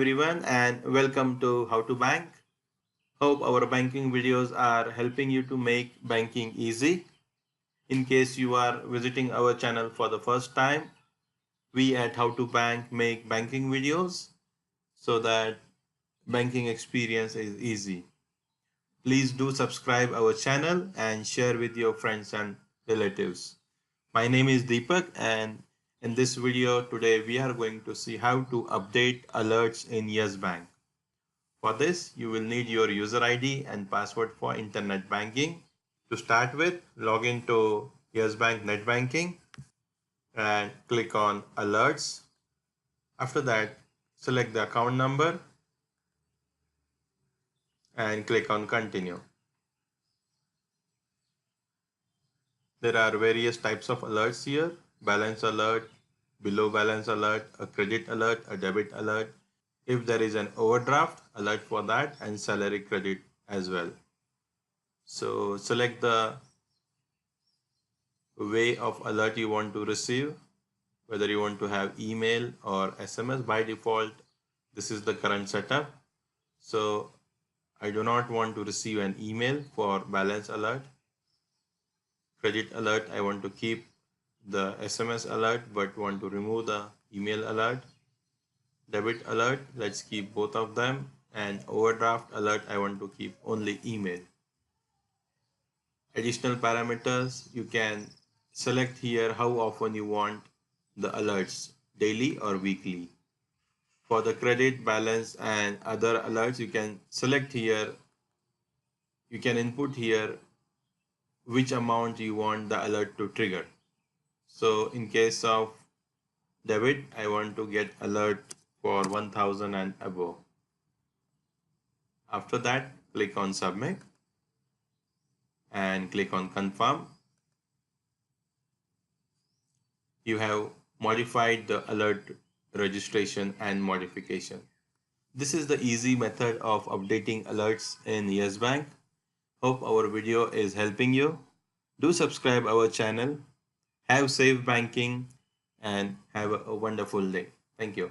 everyone and welcome to How to Bank. Hope our banking videos are helping you to make banking easy. In case you are visiting our channel for the first time, we at How to Bank make banking videos so that banking experience is easy. Please do subscribe our channel and share with your friends and relatives. My name is Deepak and in this video today we are going to see how to update alerts in Yes Bank. For this, you will need your user ID and password for internet banking. To start with, log into Yes Bank Net Banking and click on Alerts. After that, select the account number and click on Continue. There are various types of alerts here: balance alert, below balance alert, a credit alert, a debit alert. If there is an overdraft, alert for that, and salary credit as well. So select the way of alert you want to receive, whether you want to have email or SMS. By default, this is the current setup. So I do not want to receive an email for balance alert. Credit alert, I want to keep the SMS alert but want to remove the email alert. Debit alert, let's keep both of them. And overdraft alert, I want to keep only email. Additional parameters, you can select here how often you want the alerts, daily or weekly. For the credit, balance and other alerts, you can select here, you can input here which amount you want the alert to trigger. So in case of debit, I want to get alert for 1000 and above. After that, click on submit and click on confirm. You have modified the alert registration and modification. This is the easy method of updating alerts in Yes Bank. Hope our video is helping you. Do subscribe our channel. Have safe banking and have a wonderful day. Thank you.